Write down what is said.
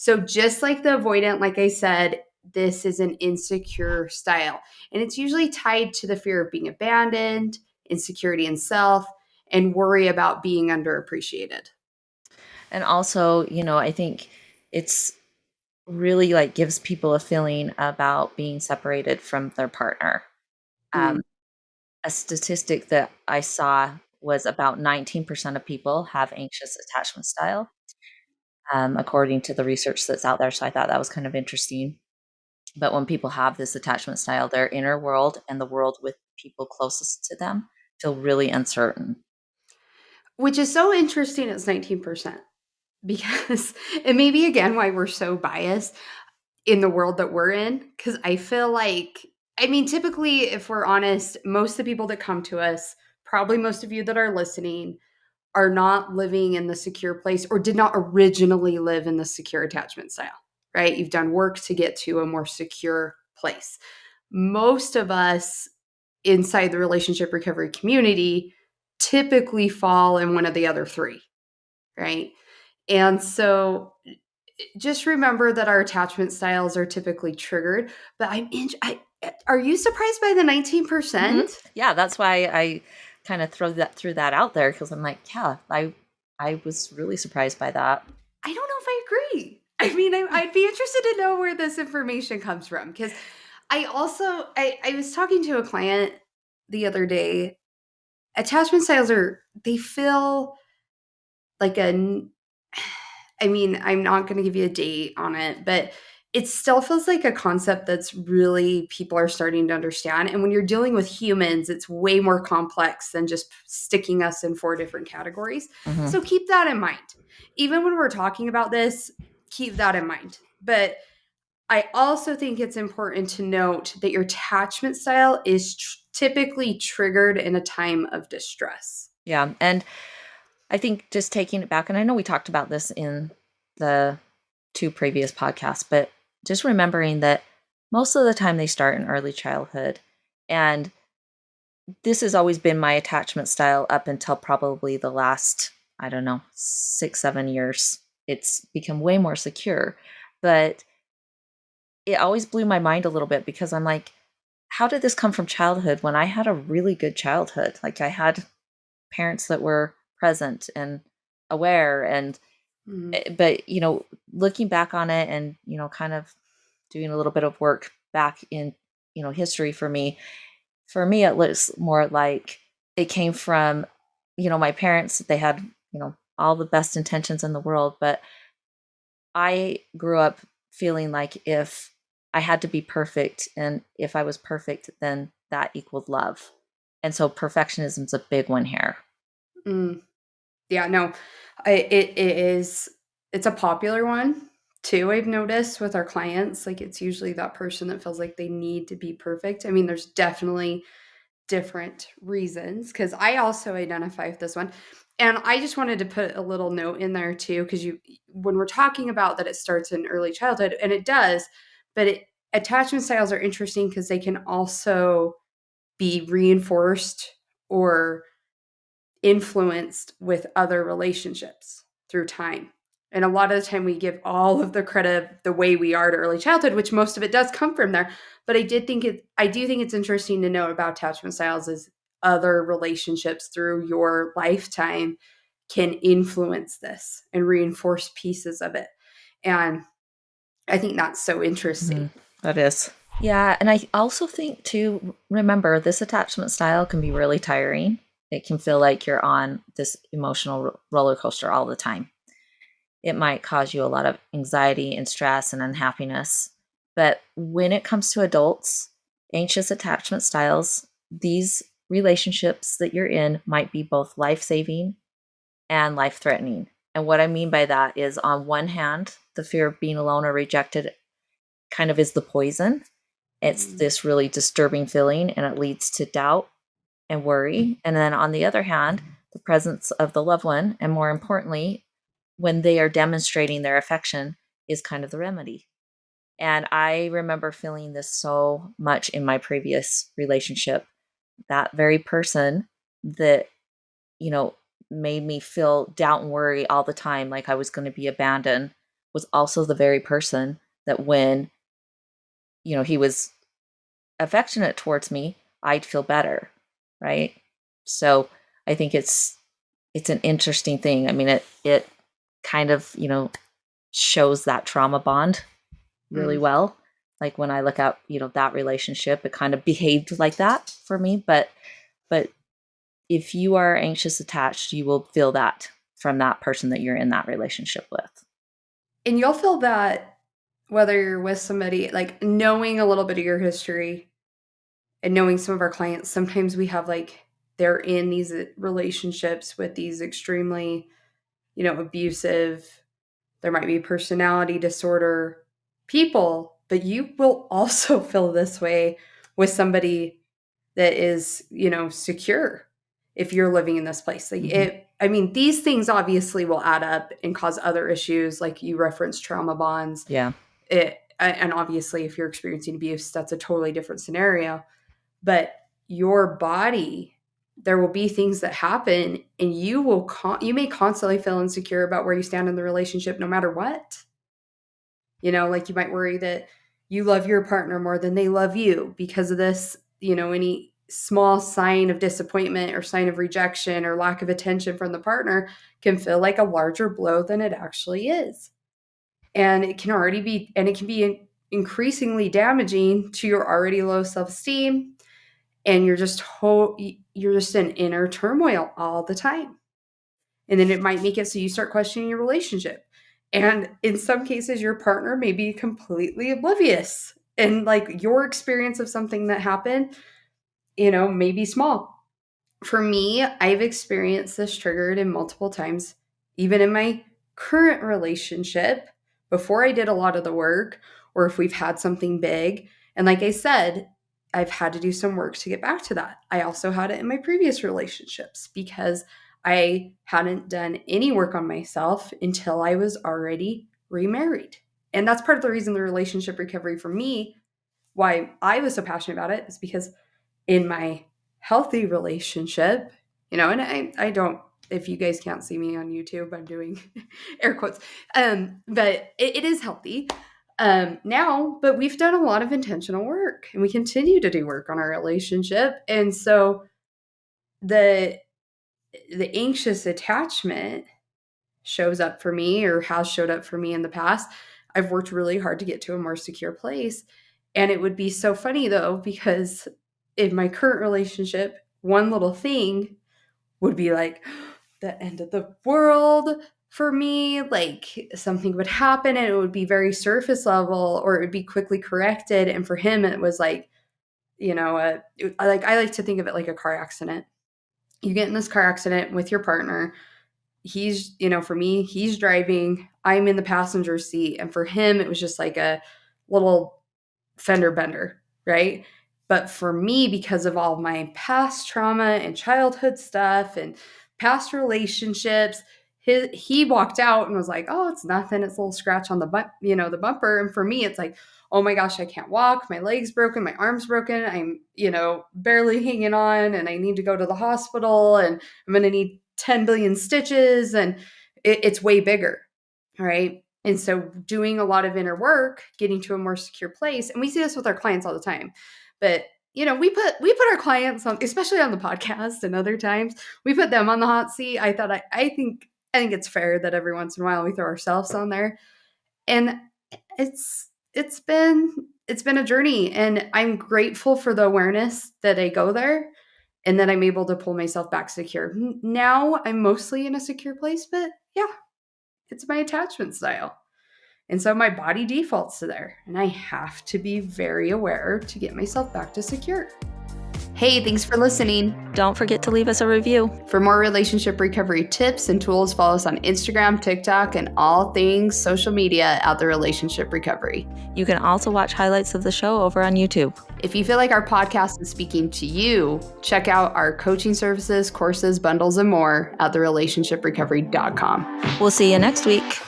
So just like the avoidant, like I said, this is an insecure style. And it's usually tied to the fear of being abandoned, insecurity in self, and worry about being underappreciated. And also, I think it's really like gives people a feeling about being separated from their partner. Mm. A statistic that I saw was about 19% of people have anxious attachment style, according to the research that's out there. So I thought that was kind of interesting. But when people have this attachment style, their inner world and the world with people closest to them feel really uncertain. Which is so interesting, it's 19%, because it may be again why we're so biased in the world that we're in. Because I feel like, I mean, typically, if we're honest, most of the people that come to us, probably most of you that are listening, are not living in the secure place or did not originally live in the secure attachment style, right? You've done work to get to a more secure place. Most of us inside the relationship recovery community typically fall in one of the other three, right? And so just remember that our attachment styles are typically triggered, but are you surprised by the Hmm. 19%? Yeah, that's why I kind of threw that out there because I'm like, yeah, I was really surprised by that. I don't know if I agree. I mean, I'd be interested to know where this information comes from because I was talking to a client the other day. Attachment styles they feel like I mean, I'm not going to give you a date on it, but it still feels like a concept that's really people are starting to understand. And when you're dealing with humans, it's way more complex than just sticking us in four different categories. Hmm. So keep that in mind. Even when we're talking about this, keep that in mind. But I also think it's important to note that your attachment style is typically triggered in a time of distress. Yeah, and I think just taking it back, and I know we talked about this in the two previous podcasts, but just remembering that most of the time they start in early childhood. And this has always been my attachment style up until probably the last, I don't know, 6, 7 years. It's become way more secure. But it always blew my mind a little bit because I'm like, how did this come from childhood when I had a really good childhood? Like I had parents that were present and aware and Mhm. but looking back on it and kind of doing a little bit of work back in history for me it looks more like it came from my parents. They had all the best intentions in the world, but I grew up feeling like if I had to be perfect, and if I was perfect then that equaled love, and so perfectionism's a big one here. Mm. Yeah, no, it is. It's a popular one too. I've noticed with our clients, like it's usually that person that feels like they need to be perfect. I mean, there's definitely different reasons because I also identify with this one, and I just wanted to put a little note in there too because when we're talking about that, it starts in early childhood, and it does, but attachment styles are interesting because they can also be reinforced or influenced with other relationships through time. And a lot of the time we give all of the credit of the way we are to early childhood, which most of it does come from there. But I do think it's interesting to know about attachment styles is other relationships through your lifetime can influence this and reinforce pieces of it. And I think that's so interesting. Mhm. That is. Yeah, and I also think to remember this attachment style can be really tiring. It can feel like you're on this emotional roller coaster all the time. It might cause you a lot of anxiety and stress and unhappiness. But when it comes to adults, anxious attachment styles, these relationships that you're in might be both life saving and life threatening. And what I mean by that is, on one hand, the fear of being alone or rejected kind of is the poison. It's Mm. this really disturbing feeling and it leads to doubt and worry. And then on the other hand, the presence of the loved one, and more importantly, when they are demonstrating their affection, is kind of the remedy. And I remember feeling this so much in my previous relationship. That very person that, you know, made me feel doubt and worry all the time, like I was going to be abandoned, was also the very person that when, he was affectionate towards me, I'd feel better, right? So I think it's an interesting thing. I mean, it kind of, shows that trauma bond really Mm. well. Like when I look at, that relationship, it kind of behaved like that for me. But if you are anxious attached, you will feel that from that person that you're in that relationship with. And you'll feel that whether you're with somebody, like knowing a little bit of your history and knowing some of our clients, sometimes we have like they're in these relationships with these extremely, abusive, there might be personality disorder people, but you will also feel this way with somebody that is, secure if you're living in this place. Like Mm-hmm. I mean, these things obviously will add up and cause other issues, like you referenced trauma bonds. Yeah. And obviously, if you're experiencing abuse, that's a totally different scenario. But your body, there will be things that happen, and you may constantly feel insecure about where you stand in the relationship, no matter what. Like you might worry that you love your partner more than they love you because of this, any small sign of disappointment or sign of rejection or lack of attention from the partner can feel like a larger blow than it actually is. And it can be increasingly damaging to your already low self-esteem, and you're just in inner turmoil all the time. And then it might make it so you start questioning your relationship. And in some cases, your partner may be completely oblivious. And like your experience of something that happened, may be small. For me, I've experienced this triggered in multiple times, even in my current relationship, before I did a lot of the work, or if we've had something big. And like I said, I've had to do some work to get back to that. I also had it in my previous relationships because I hadn't done any work on myself until I was already remarried. And that's part of the reason the relationship recovery for me, why I was so passionate about it, is because in my healthy relationship, and I don't, if you guys can't see me on YouTube, I'm doing air quotes. But it is healthy now, but we've done a lot of intentional work and we continue to do work on our relationship. And so the anxious attachment shows up for me, or has showed up for me in the past. I've worked really hard to get to a more secure place. And it would be so funny though, because in my current relationship, one little thing would be like the end of the world for me. Like something would happen and it would be very surface level, or it would be quickly corrected. And for him, it was like, I like to think of it like a car accident. You get in this car accident with your partner. He's, for me, he's driving, I'm in the passenger seat. And for him, it was just like a little fender bender, right? But for me, because of all my past trauma and childhood stuff and past relationships, he walked out and was like, "Oh, it's nothing. It's a little scratch on the bumper." And for me, it's like, "Oh my gosh, I can't walk. My leg's broken. My arm's broken. I'm, barely hanging on, and I need to go to the hospital, and I'm going to need 10 billion stitches." And it's way bigger, right? And so doing a lot of inner work, getting to a more secure place, and we see this with our clients all the time. But we put our clients on, especially on the podcast and other times, we put them on the hot seat. I think it's fair that every once in a while we throw ourselves on there. And it's been a journey, and I'm grateful for the awareness that I go there and that I'm able to pull myself back secure. Now I'm mostly in a secure place, but yeah, it's my attachment style. And so my body defaults to there, and I have to be very aware to get myself back to secure. Hey, thanks for listening. Don't forget to leave us a review. For more relationship recovery tips and tools, follow us on Instagram, TikTok, and all things social media at The Relationship Recovery. You can also watch highlights of the show over on YouTube. If you feel like our podcast is speaking to you, check out our coaching services, courses, bundles, and more at therelationshiprecovery.com. We'll see you next week.